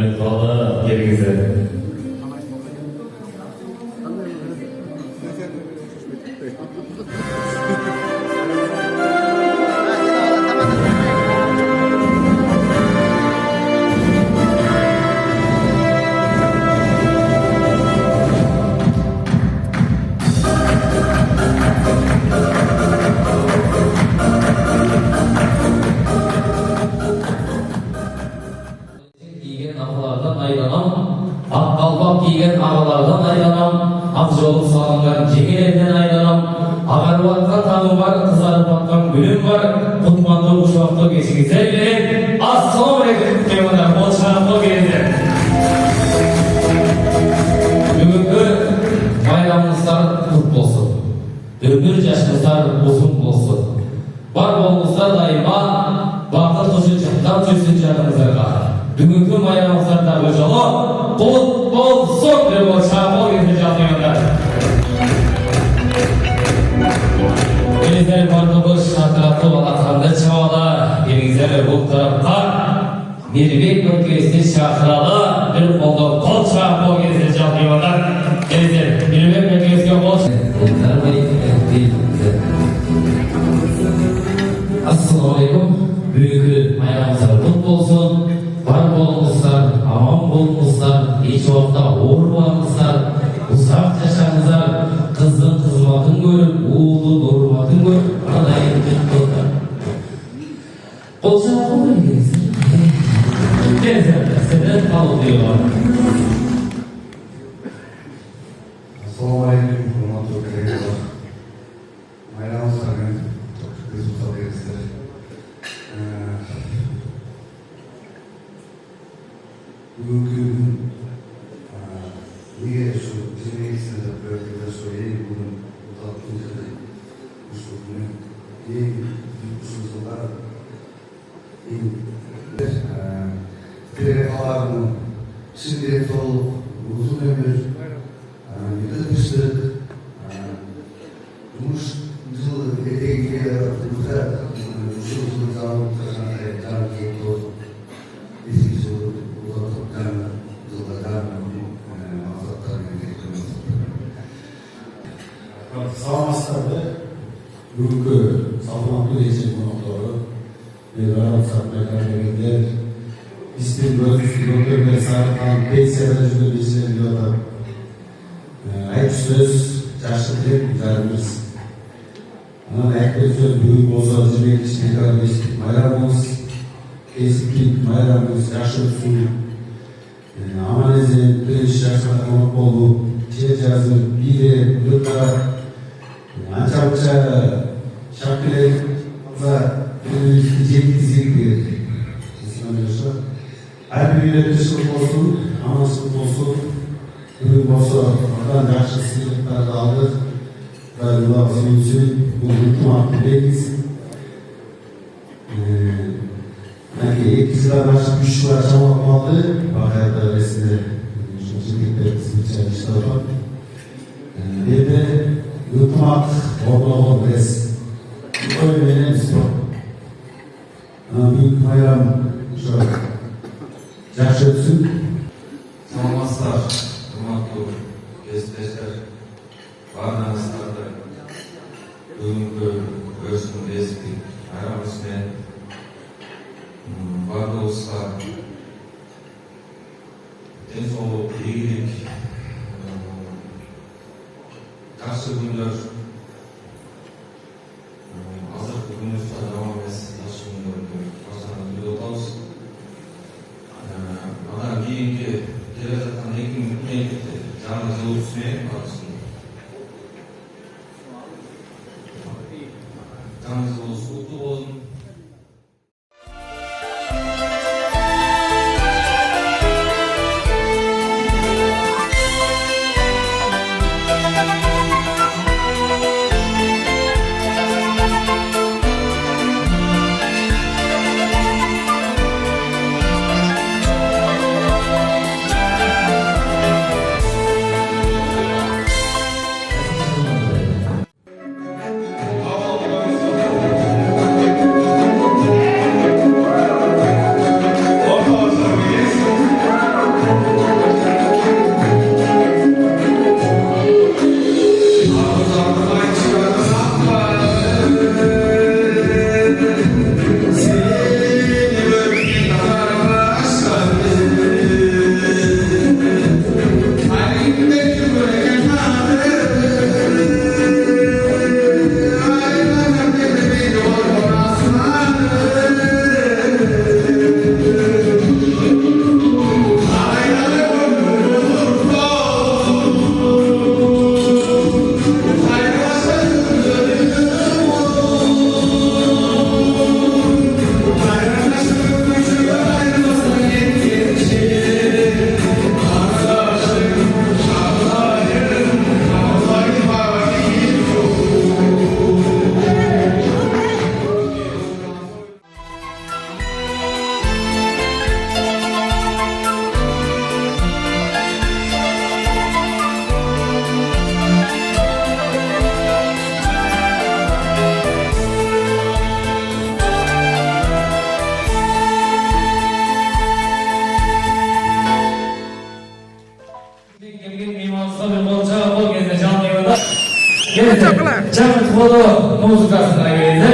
құрмет қылады. Келіңіздер. Ақ қалпақ киген ағалардан айданам, ақ жолы салынған жеңелерден айданам, ағарып атқан таңы бар, қызарып атқан гүлім бар, құтманды ұшақты кешіңіздер берем. Ассалаумағалейкум меймандар, қол шығарып қол келіңіздер. Бүгінгі байрамыңыздар құт болсын, өмір жашыңыздар ұзын болсын, бар болыңыздар дайыма, бақыт құшыншықтан жүрсін жаныңыздарға. Бүгінгі байрамыңыздардағы жолы құт болсын деп шақырып келген жатырмындар. Келіңіздер барлығы шақыратып алақанды чабала. Келіңіздер бұл тарапқа мербек өлкесіне шақыралы бір қолды қол шақырып келген жатырмындар. Келіңіздер мербек өлкесіне қол Ассалаумағалейкум. Бүгінгі байрамыңыздар құт болсын. Бар болыңыздар, аман болыңыздар, еш уақытта ауырмаңыздар, ұзақ жашаңыздар, қыздың қызматын көріп, ұлдың ұрматын көріп, адайын құттықтар. Қол шақырып келіңіздер. Келіңіздер, сізден қалу деймін. Ассалаумағалейкум, құрметті көрермендер. Байрамыңыздармен құттықтап келіңіздер. Бүгінгі күн неге şu bizim eğitimde bölgede söyleyeyim bunun uzatıldığı usulünün en büyük usullar terekalarının şimdiye dolu uzun ömür yıkılmışlık Muş yılı eteğiyle yaratılmışlar uzun zaman kazandığı canlı yolu eski yolu uzatıp саламатсыздар. Бүгінгі салтанатты кешен қонақтары, мейрамдар, бізден өткен сарқан пенсияда жүрген бешілерге айтып сөз жашы тілек жарымыз. Айтып сөз бүгін болса 22 майрамымыз, кесіп майрамымыз жашы өтсін. Аман езен, төш жашыға қонақ болу, жер жазы, бире, өтқара, анша-мұнша шапкілерімізді жеткізейік береді. Әрбір тіршілік болсын, аманшылық болсын, бүгін болса, одан жақсы сыйлықтарды алдық. Құдайдың сүйінсін, бұл ынтымақты белгісін. Екі жылдан ашып, 3 жылға шамалап алды. Бакай Ата.Майрамдык жігіттер сізді іштауға. Енді ынтымақ орнауға бірес. Қой менен спорт. Бүгінгі майрам жақсы өтсін. Саламатсыздар, құрметті кесіптестер, барыңыздарды бүгінгі өзінің ресми майрамымызбен барлығымызға денсаулық, игілік, жақсы күндер, азыркы күнімізде давам етсін, жақсы күндерді баршаңызға тілеп отырмыз. Одан кейінгі келе жатқан 2022 жаңа жыл өтісімен барысын. Жаңа жыл құтты болсын. жаңы фото музыкасына келді.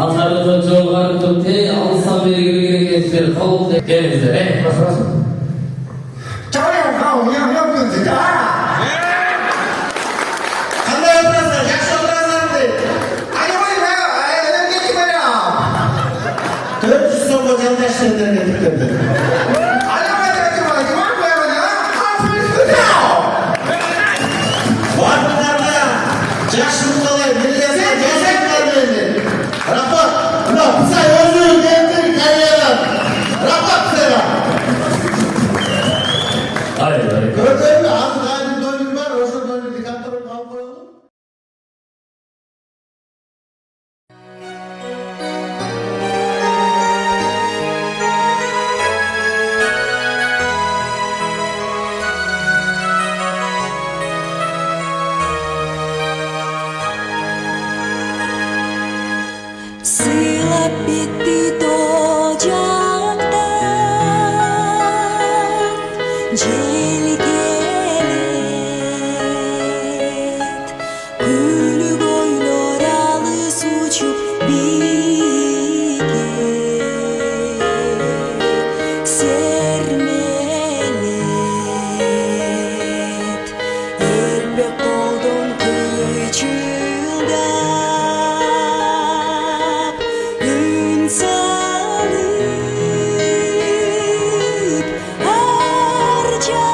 Азарлы жолғары көпте алыстан бері келген кесілер қауып келіңіздер, Қандай отырасыздар? Жақсы отырасыздар дейді. Төрт жүз сомға жалдашылардан кетіп Arca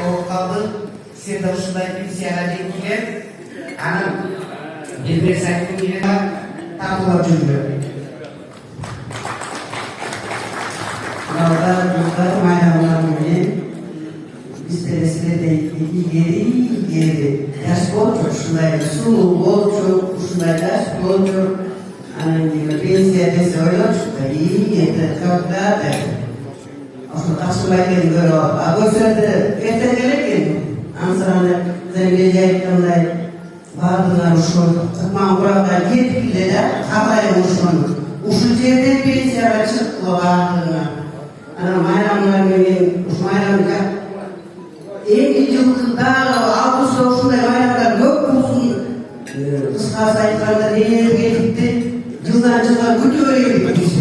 болуп калды. Сен да ушундай пенсияга жеткиле. Анан элбек Сайкулова тартуулап жүрдү. Бакай Ата.Майрамдык игери жаш болчу, ушундай сулуу болчу, ушундай жаш болчу. Анан пенсия десе ойлочу да, это когда ошо ташыбай экен көрүп алып, а көрсөдө эртең эле экен. Ансыраны земледе айткандай баардыгына ушул кырман куракка жеткиле да, кабай ушуну. Ушул жерден пенсияга чыктылы баардыгына. Анан майрамдар менен ушу майрамга 50 жылдын дагы 60 ушундай майрамдар көп болсун. Кыскасы айтканда элер кетипти, жылдан жылга күтө берели биз.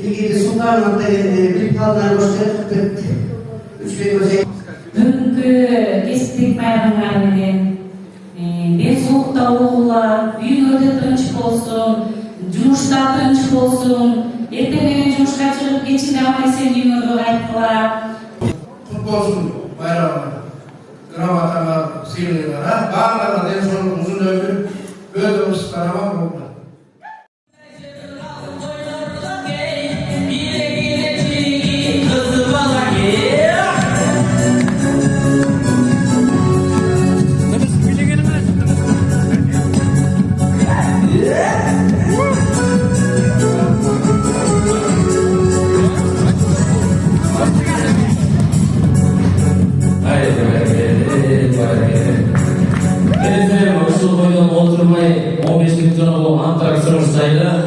Илгери Султанов дегенде бир калган көчөп кетти. Бүгүнкү кесиптик майрамдар менен ден соолукта болгула, үйлөрдө тынч болсун, жумушта тынч болсун. Эртең менен жумушка чыгып кечинде аман эсен үйүңөргө кайткыла. Кут болсун байрамы. Грамотаңа сыйлыйлар, баарларына ден соолук, узун өмүр, өтө ыстарама болду.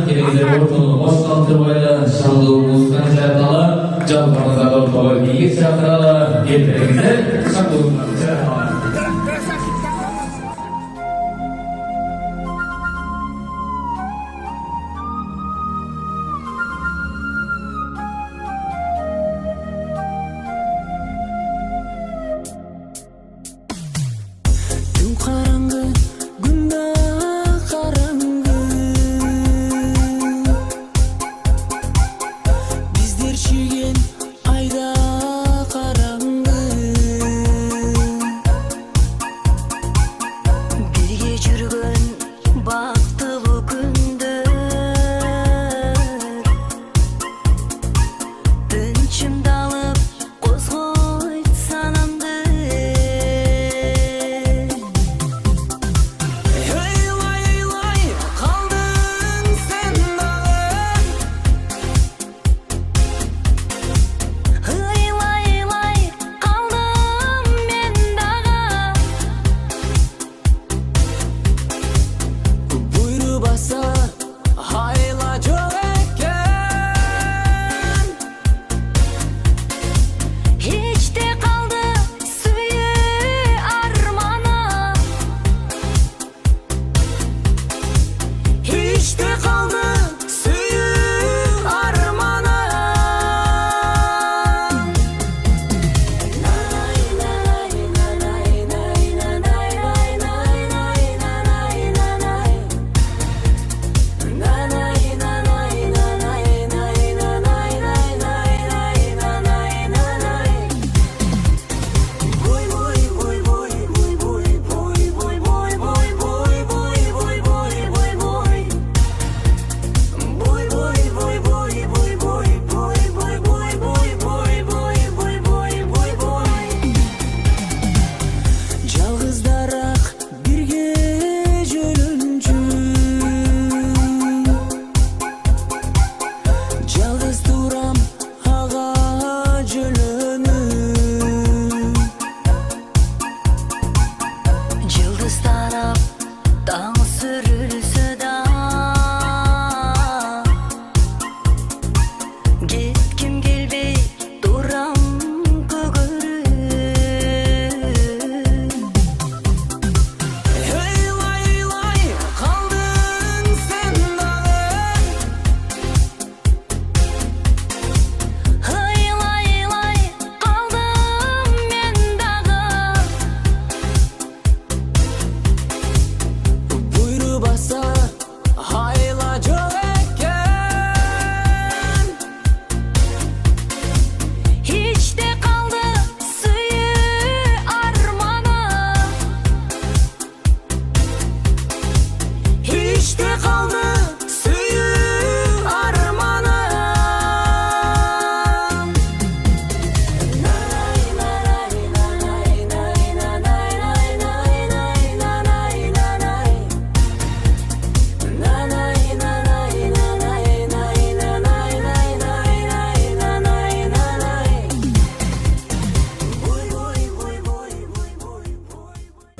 Келеңіздер ортаны бош қалтырмайлы, шаңдуу музыканы жараталы, жалпыңызға ортаға биік шақыралы, ертеңіздер шаңдуыңызды жараталы.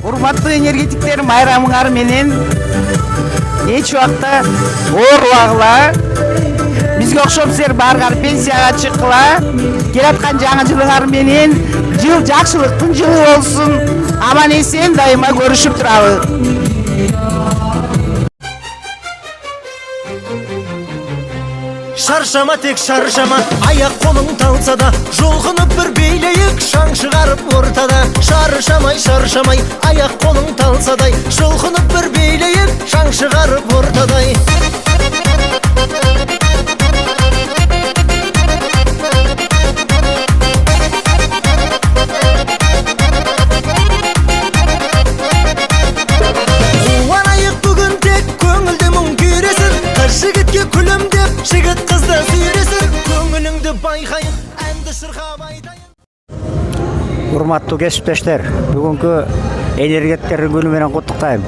Урматтуу энергетиктер, майрамыңар менен эч убакта оорулагыла. Бизге окшоп силер баргар пенсияга чыккыла. Келаткан жаңы жылыңар менен жыл жакшылыктын жылы болсун. Аман эсен дайыма көрүшүп турабыз. Шаршама тек шаршама, аяқ қолың талса да, жолғынып бір бейлейік, шаң шығарып ортада. Шаршамай, шаршамай, аяқ қолың талса да, жолғынып бір бейлейік, шаң шығарып ортадай. Қуанайық бүгін тек көңілді мұң күйресін, қыз жігітке күлімдеп, жігіт қызды сүйресін, көңіліңді байқайын, әнді шырқап айтайын. Урматтуу кесиптештер, бүгүнкү энергетиктердин күнү менен куттуктайм.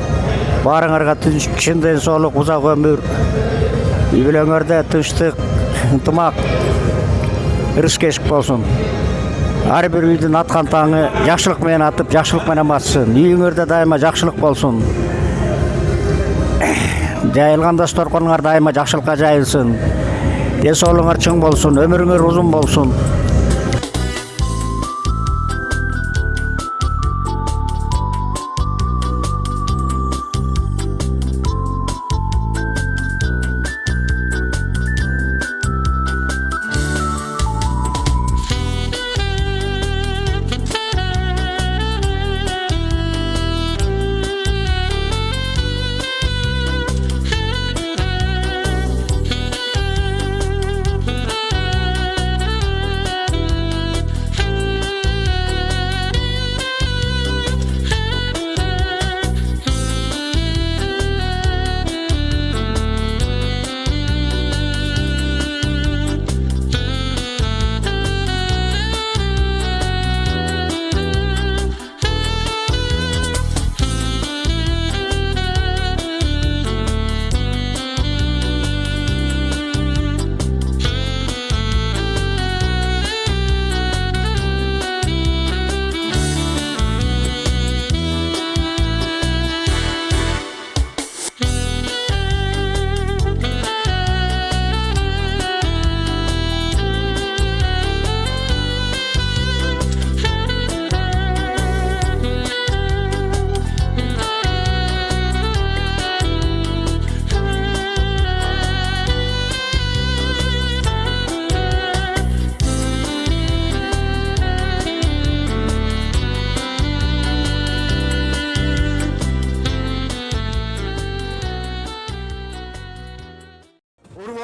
Баарыңарга чын денсаулык, узак өмүр, үй бүлөңөрдө тынчтык, ынтымак, ырыс-кешик болсун. Ар бир үйдүн аткан таңы жакшылык менен атып, жакшылык менен бассын. Үйүңөрдө дайыма жакшылык болсун. Жайылган дасторконуңар дайыма жакшылыкка жайылсын. Денсаулыгыңар чың болсун, өмүрүңөр узун болсун.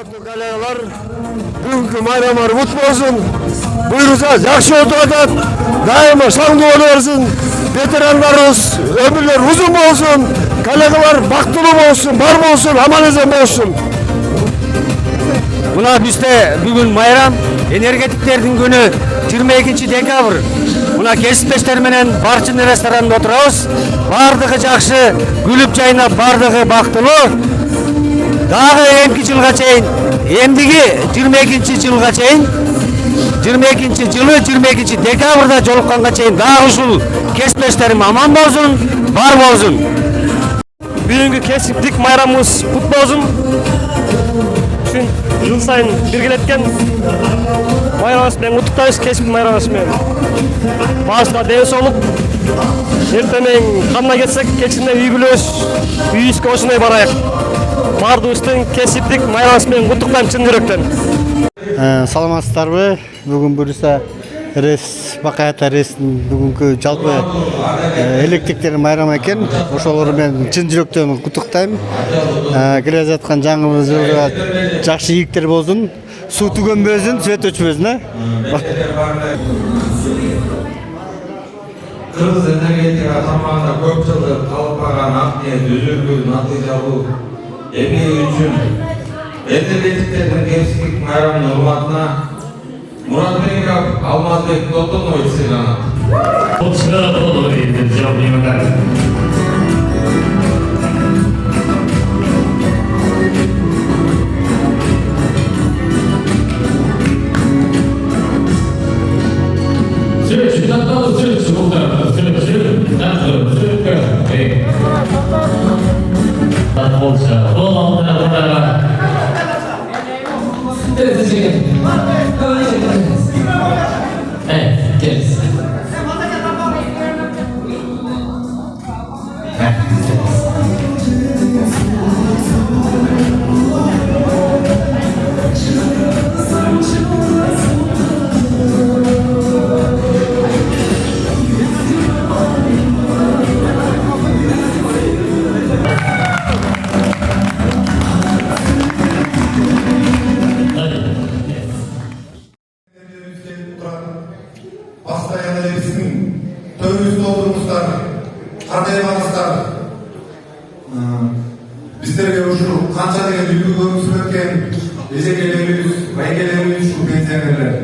Коллегалар, бүгінгі майрамар ұт болсын, бұйырса жақсы отыратат, дайыма шаңды боларсын, ветерандарымыз өмірлер ұзын болсын, коллегалар бақтылы болсын, бар болсын, аман есен болсын. Мына бізде бүгін майрам, энергетиктердің күні 22 декабр. Мына кесиптештер менен Барчын ресторанында отырабыз. Бардығы жақсы, күліп жайнап, бардығы бақтылы. Дагы эмки жылга чейин, эндиги 22 жылга чейин, 22 жылы 22 декабрда жолукканга чейин дагы ушул кесиптештерим аман болсун, бар болсун. Бүгүнкү кесиптик майрамыбыз кут болсун. Үчүн жыл сайын биргелеткен майрамыбыз менен куттуктайбыз, кесиптик майрамыбыз менен. Башка ден соолук, эртең кандай кетсек, кечинде үй бүлөбүз, үйүбүзгө ошондой барайык. Бардыбыздын кесиптик майрамыбыз менен куттуктайм чын жүрөктөн. Саламатсыздарбы? Бүгүн буюрса Бакай Ата.Майрамдыктын бүгүнкү жалпы электиктердин майрамы экен. Ошолор менен чын жүрөктөн куттуктайм. Келе жаткан жаңы жылга жакшы ийгиликтер болсун. Суу түгөнбөсүн, свет өчпөсүн. Кыргыз энергетика тармагында көп жылдык калып калган ак ниет үзүлүү натыйжалуу эмгеги үчүн энергетиктердин кесиптик майрамынын урматына Муратбеков Алмазбек Толтонович сыйланат. Следующий, следующий, өмүрүбүздү толтурмуздар, картаймаңыздар. Биздерге ушул канча деген үлгү өмүр сүрөткен эжекелерибиз, байкелерибиз ушул пенсионерлер.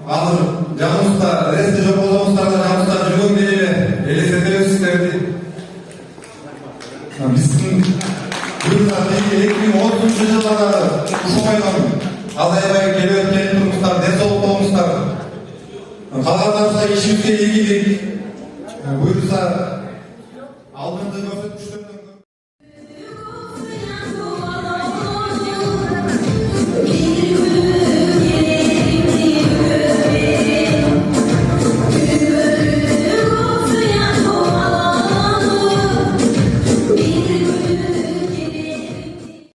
Азыр жаныбызда ресте жок болгонубуздар да жаныбызда жүргөн эле элестетебиз сиздерди. Биздин 2030 жылдары ушул айдан азайбай келип өткөн турмуздар, ден соолук болуңуздар. Калгандарыбызга ишибизге ийгилик. Буюрса алдыңкы көрсөткүчтөрдөн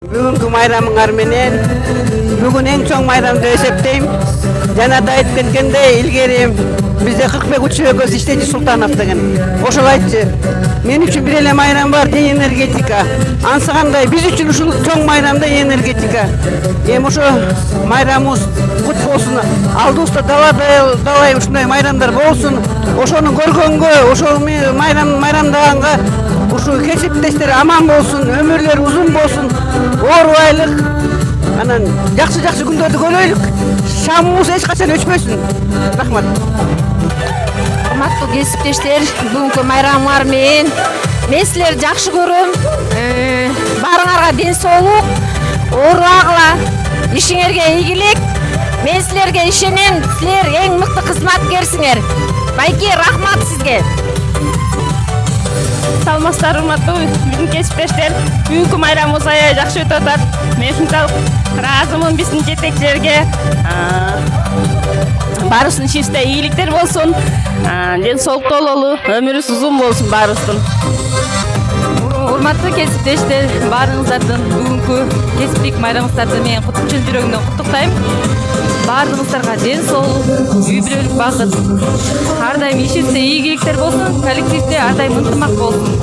Бүгүнкү майрамыңар менен бүгүн эң чоң майрам деп эсептейм. Жана да айтып кеткендей, илгери бизде Кыркбек учебеков иштечи Султанов деген. Ошол айтчу. Мен үчүн бир эле майрам бар, ден энергетика. Ансыгандай биз үчүн ушул чоң майрамда энергетика. Эми ошо майрамыбыз кут болсун. Алдыбызда далай ушундай майрамдар болсун. Ошону көргөнгө, ошол майрамдаганга ушул кесиптештер аман болсун, өмүрлөр узун болсун, оорубайлык, анан жакшы күндөрдү көрөйлүк. Шамыбыз эч качан өчпөсүн. Рахмат. Урматтуу кесиптештер, бүгүнкү майрамыңар менен мен силерди жакшы көрөм. Баарыңарга ден соолук, оорубагыла, ишиңерге ийгилик. Мен силерге ишенем, силер эң мыкты кызматкерсиңер. Байке, рахмат сизге. Саламатсыздар, урматтуу биздин кесиптештер. Бүгүнкү майрамыбыз аябай жакшы өтүп атат. Мен ушунчалык ыраазымын биздин жетекчилерге. Баарыбыздын ишибизде ийгиликтер болсун, ден соолуктуу бололу, өмүрүбүз узун болсун баарыбыздын. Урматтуу кесиптештер, баарыңыздардын бүгүнкү кесиптик майрамыңыздарды мен чын жүрөгүмдөн куттуктайм. Баардыгыңыздарга ден соолук, үй бүлөлүк бакыт, ар дайым ишибизде ийгиликтер болсун, коллективде ар дайым ынтымак болсун.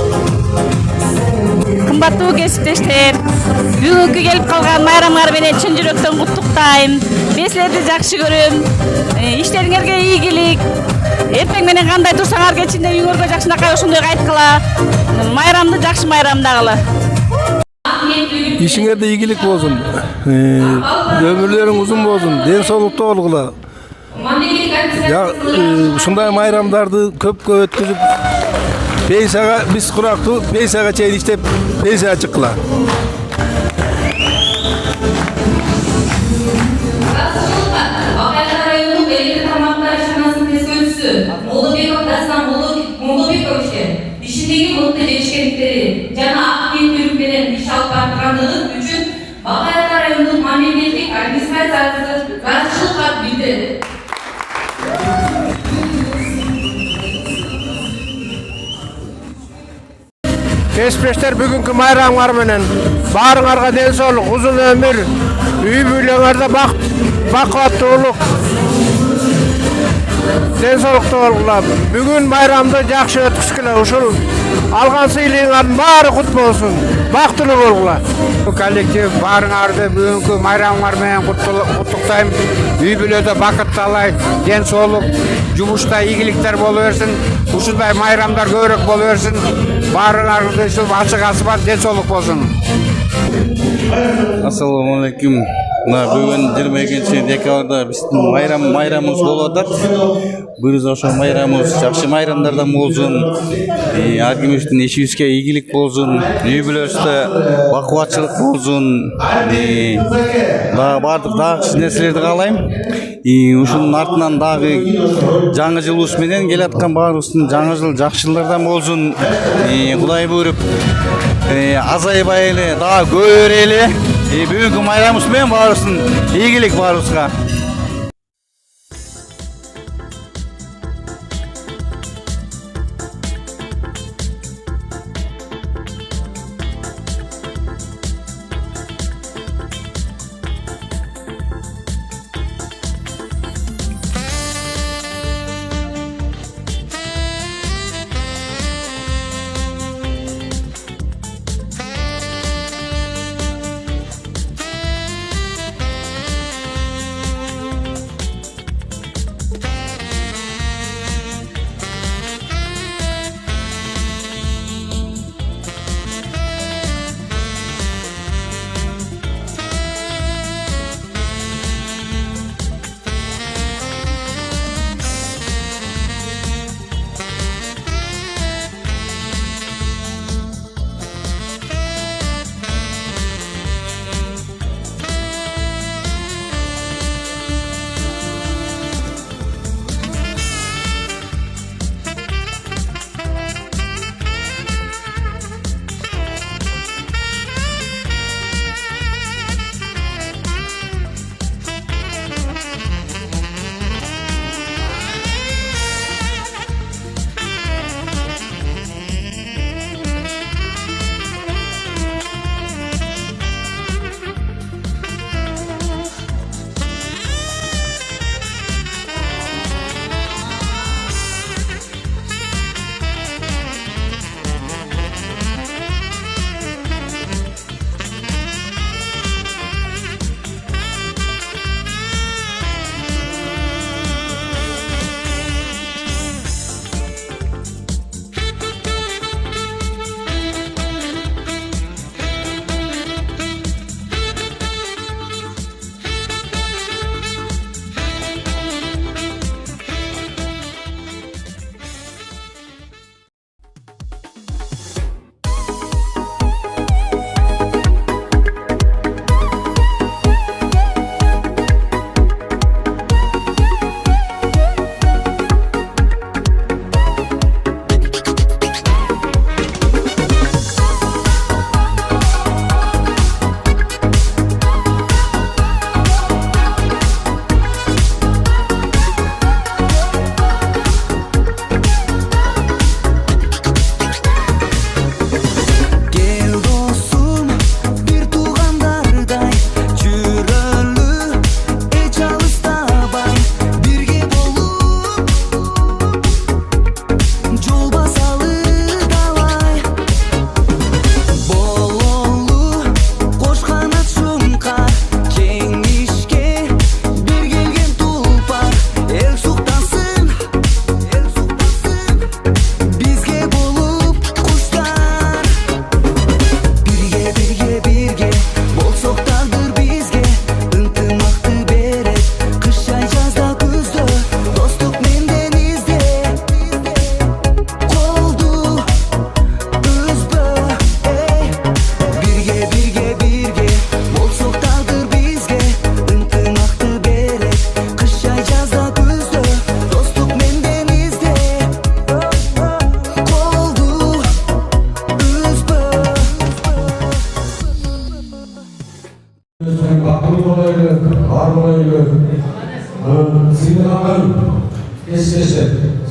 Кымбаттуу кесиптештер, бүгүнкү келип калган майрамыңар менен чын жүрөктөн куттуктайм. Мен силерди жакшы көрөм. Иштериңерге ийгилик. Эртең менен кандай турсаңар кечинде үйүңөргө жакшынакай ошондой кайткыла. Майрамды жакшы майрамдагыла. Ишиңерде ийгилик болсун. Өмүрлөрүң узун болсун, ден соолуктуу болгула. Ушундай майрамдарды көпкө өткүзүп, пенсияга биз курактуу пенсияга чейин иштеп, пенсияга чыккыла. Ишиндеги мыкты жетишкендиктери жана ак ниеттүүлүк менен иш алып бараткандыгы үчүн Бакай Ата райондук мамлекеттик администрациясы ыраазычылык кат билдирет. Кесиптештер, бүгүнкү майрамыңар менен баарыңарга ден соолук, узун өмүр, үй бүлөңөрдө бакубаттуулук, ден соолуктуу болгула. Бүгүн майрамды жакшы өткүзгүлө. Ушул алган сыйлыгыңардын баары кут болсун, бактылуу болгула. Коллектив баарыңарды бүгүнкү майрамыңар менен куттуктайм. Үй бүлөдө бакыт талай, ден соолук, жумушта ийгиликтер боло берсин. Ушундай майрамдар көбүрөөк боло берсин. Баарыңарды ушул ачык асман, ден соолук болсун. Ассаламу алейкум. Бүгүн 22 декабрда биздин майрамыбыз болуп атат. Буюрса ошол майрамыбыз жакшы майрамдардан болсун. Ар кимибиздин ишибизге ийгилик болсун, үй бүлөбүздө бакубатчылык болсун. Баардык жакшы нерселерди каалайм. Ушунун артынан дагы жаңы жылыбыз менен келаткан баарыбыздын жаңы жыл жакшы жылдардан болсун. Кудай буйруп азайбай эле, дагы көбөйөр эле. Бүгүнкү майрамыбыз менен баарыбыздын ийгилик баарыбызга.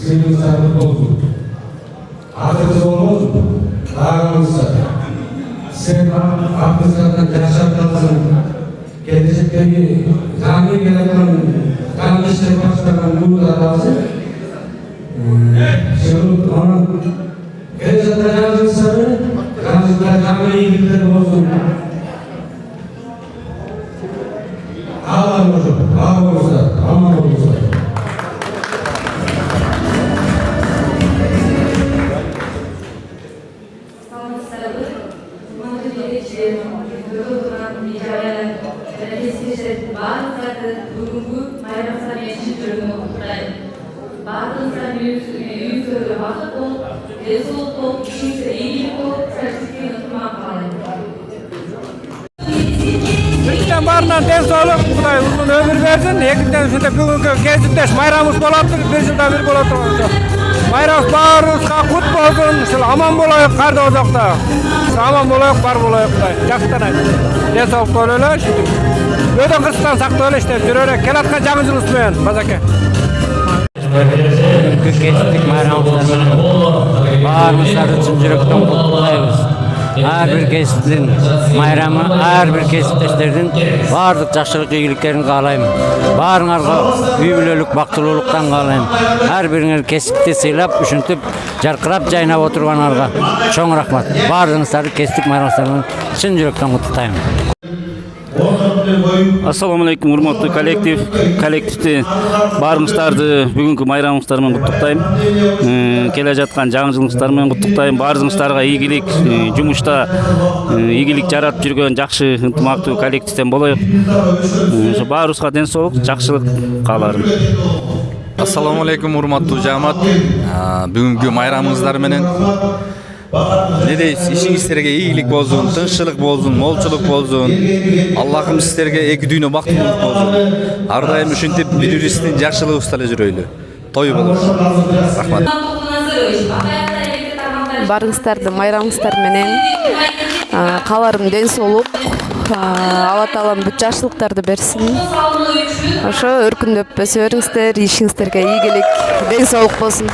сыйлықтар болсын. Атыңыз болмасын, ағаңыздар. Сен артыңыздардан жашап қалсын. Келешектегі жаңы келетін жаңы іштер бастаған мұнда алсын. Келешекте жаңа игіліктер болсын. Аман болыңыздар. Бүгінгі майрамсыздар мен жүрегімді құттықтаймын. Барлығыңыздар үйіңіздерге бақыт болып, денсаулық болып, ішіңізде игілік болып, сәттілікпен ынтымақ қалаймын. Біріншіден барынан денсаулық, Құдай ұзын өмір берсін. Екіншіден ушундай бүгүнкү кезиктеш майрамыбыз болуп тур, 1 жылда бир болуп турат. Майрамыбыз баарыбызга кут болсун, ушул аман болоюк карды озокто. Аман болоюк, бар болоюк Кудай. Жакшыдан айт. Денсаулык боло эле, өйдөн кырсыктан сактап эле иштеп жүрө эле. Келаткан жаңы жылыбыз менен, базаке. Бүгүнкү кесиптик майрамыбыздар менен баарыбыздарды чын жүрөктөн куттуктайбыз. Ар бир кесиптин майрамы, ар бир кесиптештердин баардык жакшылык ийгиликтерин каалайм. Баарыңарга үй бүлөлүк бактылуулуктан каалайм. Ар бириңер кесипти сыйлап, ушинтип жаркырап жайнап отургандарга чоң рахмат. Баарыңыздарды кесиптик майрамыңыздар менен чын жүрөктөн куттуктайм. Ассаламу алейкум, урматтуу коллективти баарыңыздарды бүгүнкү майрамыңыздар менен куттуктайм. Келе жаткан жаңы жылыңыздар менен куттуктайм. Баарыңыздарга ийгилик, жумушта ийгилик жаратып жүргөн жакшы ынтымактуу коллективден болоюк. Ошо баарыбызга денсаулык, жакшылык кааларым. Ассаламу алейкум, урматтуу жамаат. Бүгүнкү майрамыңыздар менен не дейсиз, ишиңиздерге ийгилик болсун, тынччылык болсун, молчулук болсун. Аллахым сиздерге эки дүйнө бактылуулук болсун. Ар дайым ушинтип бири-бирибиздин жакшылыгыбызда эле жүрөйлү. Той болобуз. Рахмат. Барыңыздарды майрамыңыздар менен кааларым денсаулык, Алла Таалам бүт жакшылыктарды берсин. Ошо өркүндөп өсө бериңиздер, ишиңиздерге ийгилик, денсаулык болсун.